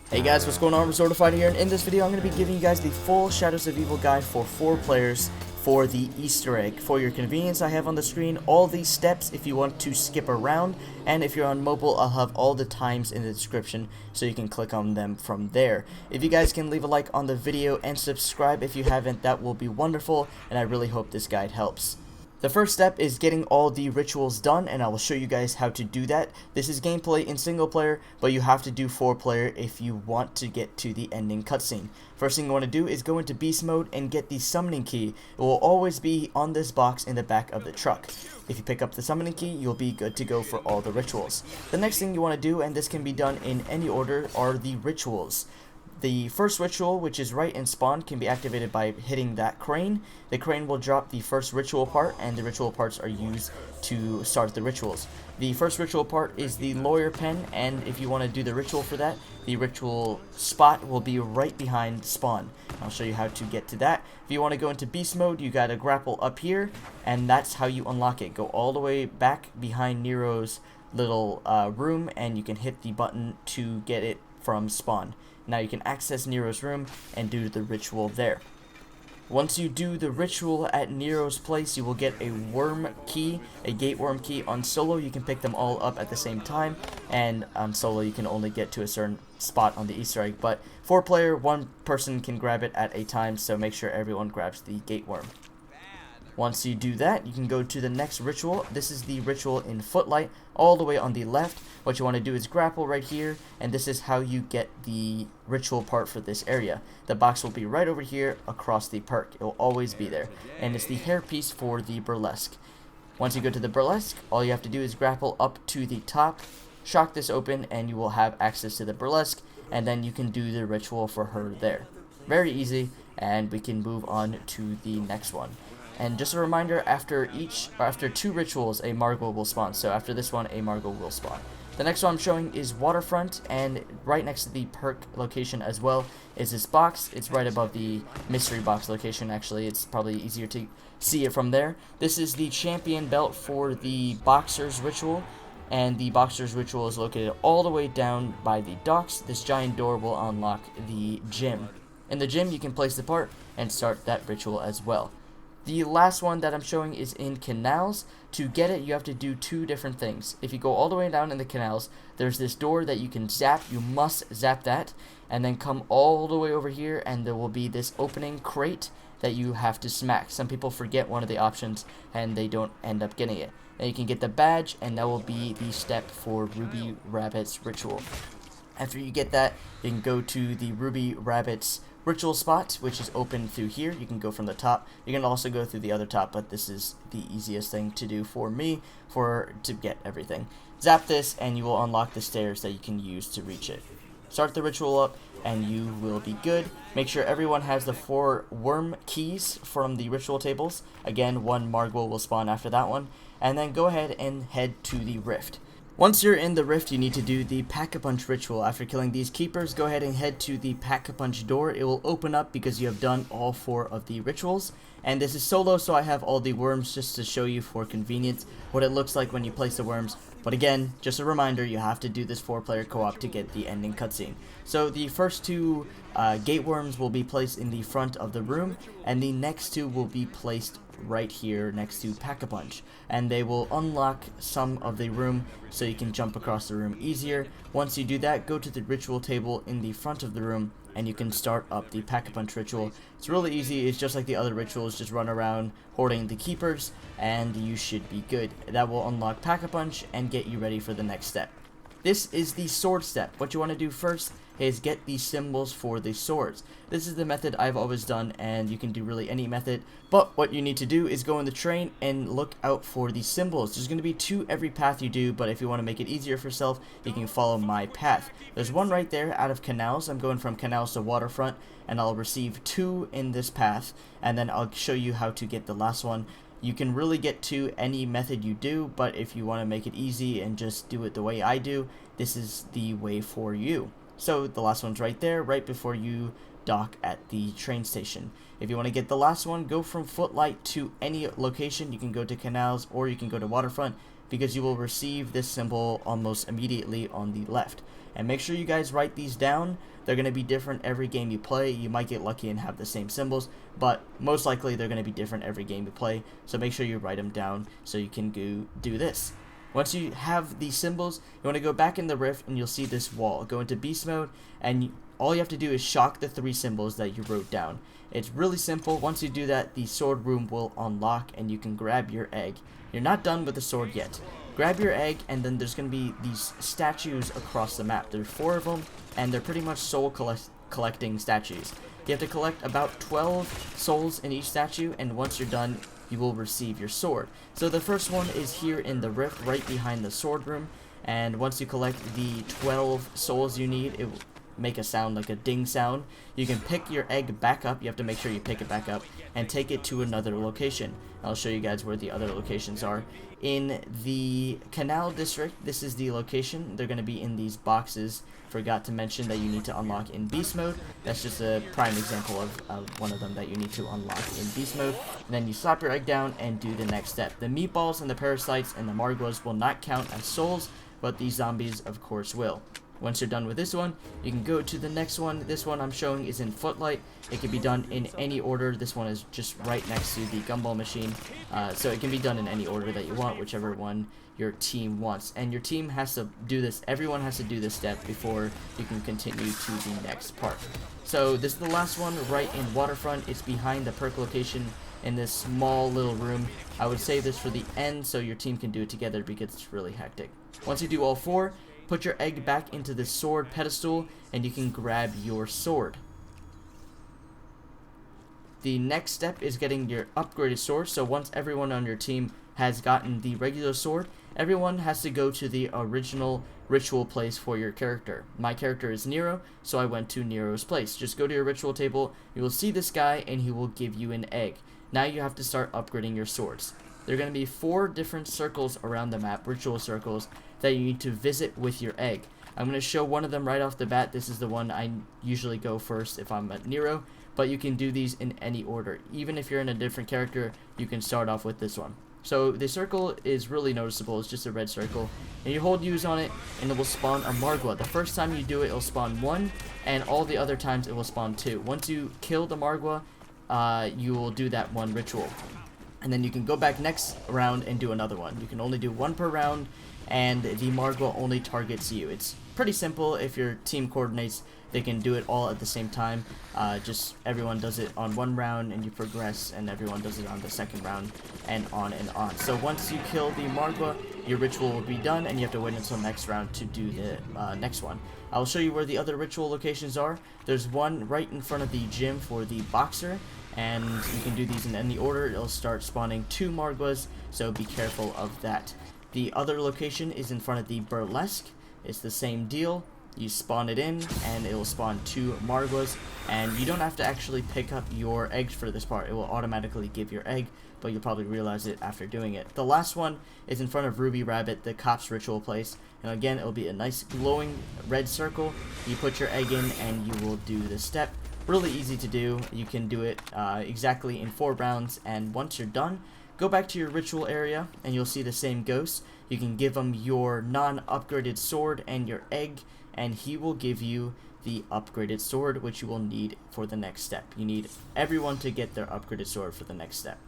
Hey guys, what's going on? Resort Fighter here, and in this video I'm going to be giving you guys the full Shadows of Evil guide for 4 players for the Easter egg. For your convenience, I have on the screen all these steps if you want to skip around, and if you're on mobile, I'll have all the times in the description so you can click on them from there. If you guys can leave a like on the video and subscribe if you haven't, that will be wonderful, and I really hope this guide helps. The first step is getting all the rituals done, and I will show you guys how to do that. This is gameplay in single player, but you have to do 4 player if you want to get to the ending cutscene. First thing you want to do is go into beast mode and get the summoning key. It will always be on this box in the back of the truck. If you pick up the summoning key, you'll be good to go for all the rituals. The next thing you want to do, and this can be done in any order, are the rituals. The first ritual, which is right in spawn, can be activated by hitting that crane. The crane will drop the first ritual part, and the ritual parts are used to start the rituals. The first ritual part is the lawyer pen, and if you want to do the ritual for that, the ritual spot will be right behind spawn. I'll show you how to get to that. If you want to go into beast mode, you gotta grapple up here, and that's how you unlock it. Go all the way back behind Nero's little room, and you can hit the button to get it from spawn. Now you can access Nero's room and do the ritual there. Once you do the ritual at Nero's place, you will get a worm key, a gate worm key. On solo, you can pick them all up at the same time, and on solo, you can only get to a certain spot on the Easter egg. But 4 player, 1 person can grab it at a time, so make sure everyone grabs the gate worm. Once you do that, you can go to the next ritual. This is the ritual in Footlight, all the way on the left. What you want to do is grapple right here, and this is how you get the ritual part for this area. The box will be right over here across the perk. It will always be there, and it's the hairpiece for the burlesque. Once you go to the burlesque, all you have to do is grapple up to the top, shock this open, and you will have access to the burlesque, and then you can do the ritual for her there. Very easy, and we can move on to the next one. And just a reminder, after 2 rituals, a Margot will spawn. So after this one, a Margot will spawn. The next one I'm showing is Waterfront, and right next to the perk location as well is this box. It's right above the mystery box location, actually. It's probably easier to see it from there. This is the champion belt for the Boxer's Ritual, and the Boxer's Ritual is located all the way down by the docks. This giant door will unlock the gym. In the gym, you can place the part and start that ritual as well. The last one that I'm showing is in canals. To get it, you have to do 2 different things. If you go all the way down in the canals, there's this door that you can zap. You must zap that, and then come all the way over here, and there will be this opening crate that you have to smack. Some people forget one of the options, and they don't end up getting it. Then you can get the badge, and that will be the step for Ruby Rabbit's ritual. After you get that, you can go to the Ruby Rabbit's ritual spot, which is open through here. You can go from the top. You can also go through the other top, but this is the easiest thing to do for me to get everything. Zap this, and you will unlock the stairs that you can use to reach it. Start the ritual up, and you will be good. Make sure everyone has the 4 worm keys from the ritual tables. Again, 1 Margot will spawn after that one. And then go ahead and head to the rift. Once you're in the rift, you need to do the Pack-a-Punch ritual. After killing these keepers, go ahead and head to the Pack-a-Punch door. It will open up because you have done all 4 of the rituals. And this is solo, so I have all the worms just to show you for convenience what it looks like when you place the worms. But again, just a reminder, you have to do this 4-player co-op to get the ending cutscene. So the first 2 gate worms will be placed in the front of the room, and the next 2 will be placed right here next to Pack-a-Punch, and they will unlock some of the room so you can jump across the room easier. Once you do that, go to the ritual table in the front of the room, and you can start up the Pack-a-Punch ritual. It's really easy. It's just like the other rituals. Just run around hoarding the keepers, and you should be good. That will unlock Pack-a-Punch and get you ready for the next step. This is the sword step. What you want to do first is get the symbols for the swords. This is the method I've always done, and you can do really any method, but what you need to do is go in the train and look out for the symbols. There's going to be 2 every path you do, but if you want to make it easier for yourself, you can follow my path. There's 1 right there out of canals. I'm going from canals to waterfront, and I'll receive 2 in this path, and then I'll show you how to get the last one. You can really get to any method you do, but if you want to make it easy and just do it the way I do, this is the way for you. So the last one's right there, right before you dock at the train station. If you want to get the last one, go from Footlight to any location. You can go to canals or you can go to waterfront, because you will receive this symbol almost immediately on the left. And make sure you guys write these down. They're going to be different every game you play. You might get lucky and have the same symbols, but most likely they're going to be different every game you play. So make sure you write them down so you can go do this. Once you have these symbols, you want to go back in the rift and you'll see this wall. Go into beast mode, and all you have to do is shock the 3 symbols that you wrote down. It's really simple. Once you do that, the sword room will unlock and you can grab your egg. You're not done with the sword yet. Grab your egg, and then there's going to be these statues across the map. There's 4 of them, and they're pretty much soul collecting statues. You have to collect about 12 souls in each statue, and once you're done, you will receive your sword. So the first one is here in the rift, right behind the sword room, and once you collect the 12 souls you need, it will make a sound like a ding sound. You can pick your egg back up. You have to make sure you pick it back up and take it to another location. I'll show you guys where the other locations are. In the canal district, this is the location. They're going to be in these boxes. Forgot to mention that you need to unlock in beast mode. That's just a prime example of one of them that you need to unlock in beast mode. And then you slap your egg down and do the next step. The meatballs and the parasites and the margwas will not count as souls, but these zombies of course will. Once you're done with this one, you can go to the next one. This one I'm showing is in Footlight. It can be done in any order. This one is just right next to the gumball machine. So it can be done in any order that you want, whichever one your team wants. And your team has to do this. Everyone has to do this step before you can continue to the next part. So this is the last one right in Waterfront. It's behind the perk location in this small little room. I would save this for the end so your team can do it together because it's really hectic. Once you do all 4, put your egg back into the sword pedestal and you can grab your sword. The next step is getting your upgraded sword. So once everyone on your team has gotten the regular sword, everyone has to go to the original ritual place for your character. My character is Nero, so I went to Nero's place. Just go to your ritual table, you will see this guy and he will give you an egg. Now you have to start upgrading your swords. There are going to be 4 different circles around the map, ritual circles, that you need to visit with your egg. I'm going to show one of them right off the bat. This is the one I usually go first if I'm at Nero, but you can do these in any order. Even if you're in a different character, you can start off with this one. So the circle is really noticeable. It's just a red circle, and you hold use on it and it will spawn a Margwa. The first time you do it, it'll spawn 1, and all the other times it will spawn 2. Once you kill the Margwa, you will do that one ritual. And then you can go back next round and do another one. You can only do 1 per round, and the Margwa only targets you. It's pretty simple. If your team coordinates, they can do it all at the same time. Just everyone does it on 1 round and you progress, and everyone does it on the 2nd round, and on and on. So once you kill the Margwa, your ritual will be done and you have to wait until next round to do the next one. I'll show you where the other ritual locations are. There's one right in front of the gym for the boxer, and you can do these in any order. It'll start spawning 2 Margwas, so be careful of that. The other location is in front of the burlesque. It's the same deal. You spawn it in and it will spawn 2 Margwas, and you don't have to actually pick up your eggs for this part. It will automatically give your egg, but you'll probably realize it after doing it. The last one is in front of Ruby Rabbit, the cop's ritual place, and again it'll be a nice glowing red circle. You put your egg in and you will do the step. Really easy to do. You can do it exactly in 4 rounds, and once you're done, go back to your ritual area and you'll see the same ghost. You can give him your non-upgraded sword and your egg, and he will give you the upgraded sword, which you will need for the next step. You need everyone to get their upgraded sword for the next step.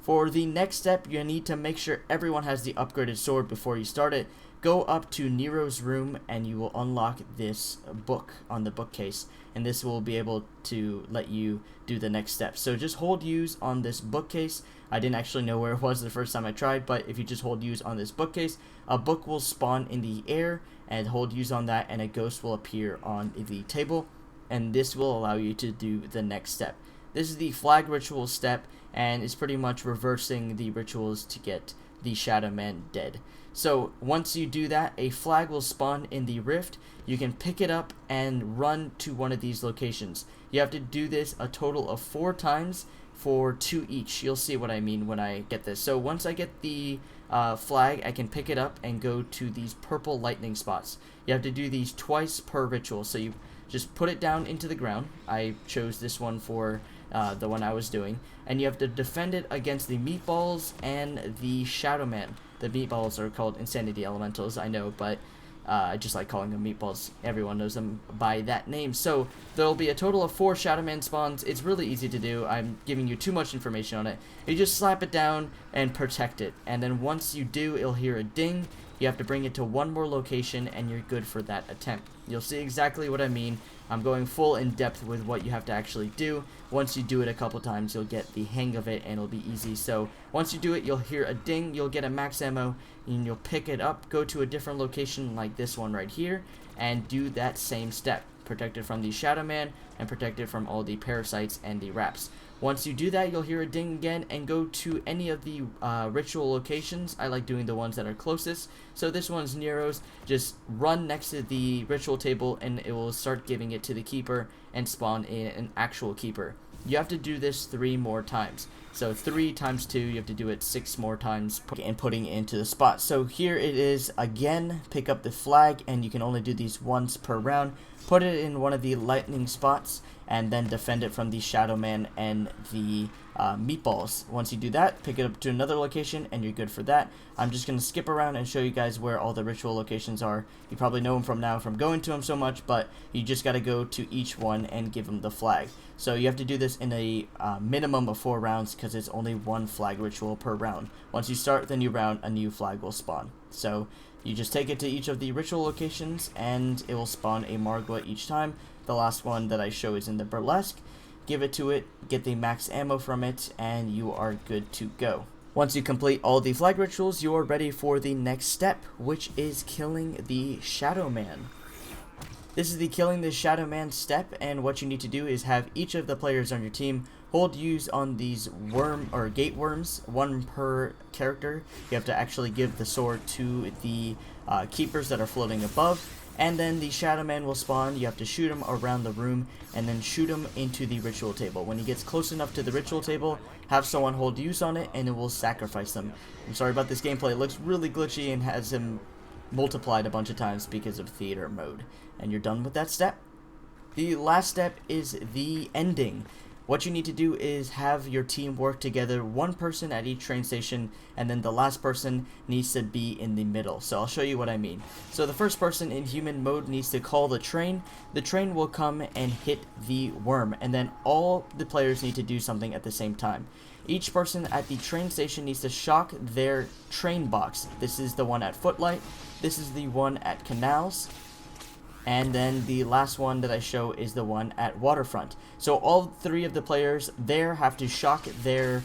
For the next step, you need to make sure everyone has the upgraded sword before you start it. Go up to Nero's room and you will unlock this book on the bookcase, and this will be able to let you do the next step. So just hold use on this bookcase. I didn't actually know where it was the first time I tried, but if you just hold use on this bookcase, a book will spawn in the air, and hold use on that and a ghost will appear on the table, and this will allow you to do the next step. This is the flag ritual step, and it's pretty much reversing the rituals to get the Shadowman dead. So once you do that, a flag will spawn in the rift. You can pick it up and run to one of these locations. You have to do this a total of 4 times for 2 each. You'll see what I mean when I get this. So once I get the flag, I can pick it up and go to these purple lightning spots. You have to do these twice per ritual. So you just put it down into the ground. I chose this one for the one I was doing, and you have to defend it against the meatballs and the Shadowman. The meatballs are called insanity elementals, I know, but I just like calling them meatballs. Everyone knows them by that name. So there'll be a total of 4 Shadowman spawns. It's really easy to do. I'm giving you too much information on it. You just slap it down and protect it. And then once you do, it'll hear a ding. You have to bring it to one more location and you're good for that attempt. You'll see exactly what I mean. I'm going full in depth with what you have to actually do. Once you do it a couple times, you'll get the hang of it and it'll be easy. So once you do it, you'll hear a ding, you'll get a max ammo, and you'll pick it up, go to a different location like this one right here, and do that same step. Protect it from the Shadowman and protect it from all the parasites and the wraps. Once you do that, you'll hear a ding again and go to any of the ritual locations. I like doing the ones that are closest. So this one's Nero's. Just run next to the ritual table and it will start giving it to the keeper and spawn an actual keeper. You have to do this 3 more times. So 3 times 2, you have to do it 6 more times and putting it into the spot. So here it is again. Pick up the flag and you can only do these once per round. Put it in one of the lightning spots and then defend it from the Shadowman and the meatballs. Once you do that, pick it up to another location and you're good for that. I'm just going to skip around and show you guys where all the ritual locations are. You probably know them from now from going to them so much, but you just got to go to each one and give them the flag. So you have to do this in a minimum of 4 rounds because it's only 1 flag ritual per round. Once you start the new round, a new flag will spawn. So you just take it to each of the ritual locations and it will spawn a Margwa each time. The last one that I show is in the burlesque. Give it to it, get the max ammo from it, and you are good to go. Once you complete all the flag rituals, you are ready for the next step, which is killing the Shadowman. This is the killing the Shadowman step, and what you need to do is have each of the players on your team hold use on these worm or gate worms, 1 per character. You have to actually give the sword to the keepers that are floating above, and then the Shadowman will spawn. You have to shoot him around the room and then shoot him into the ritual table. When he gets close enough to the ritual table, have someone hold use on it and it will sacrifice them. I'm sorry about this gameplay. It looks really glitchy and has him multiplied a bunch of times because of theater mode. And you're done with that step. The last step is the ending. What you need to do is have your team work together, 1 person at each train station, and then the last person needs to be in the middle. So I'll show you what I mean. So the first person in human mode needs to call the train. The train will come and hit the worm, and then all the players need to do something at the same time. Each person at the train station needs to shock their train box. This is the one at Footlight. This is the one at Canals. And then the last one that I show is the one at Waterfront. So all 3 of the players there have to shock their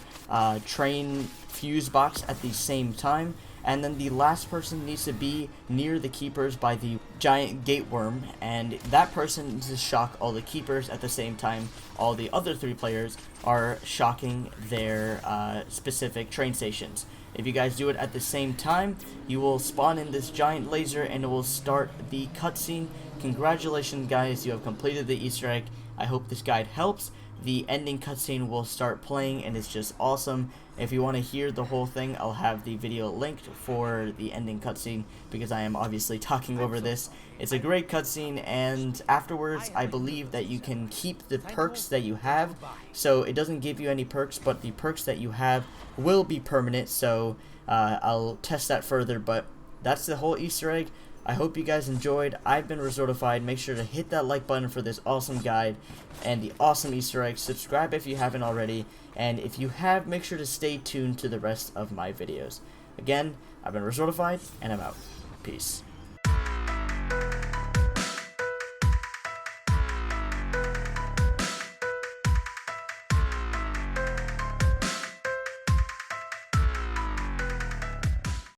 train fuse box at the same time. And then the last person needs to be near the keepers by the giant gate worm. And that person needs to shock all the keepers at the same time. All the other 3 players are shocking their specific train stations. If you guys do it at the same time, you will spawn in this giant laser and it will start the cutscene. Congratulations guys, you have completed the Easter egg. I hope this guide helps. The ending cutscene will start playing and it's just awesome. If you want to hear the whole thing, I'll have the video linked for the ending cutscene because I am obviously talking over this. It's a great cutscene, and afterwards I believe that you can keep the perks that you have. So it doesn't give you any perks, but the perks that you have will be permanent. So I'll test that further, but that's the whole Easter egg. I hope you guys enjoyed. I've been Resortified. Make sure to hit that like button for this awesome guide and the awesome Easter egg. Subscribe if you haven't already. And if you have, make sure to stay tuned to the rest of my videos. Again, I've been Resortified, and I'm out. Peace.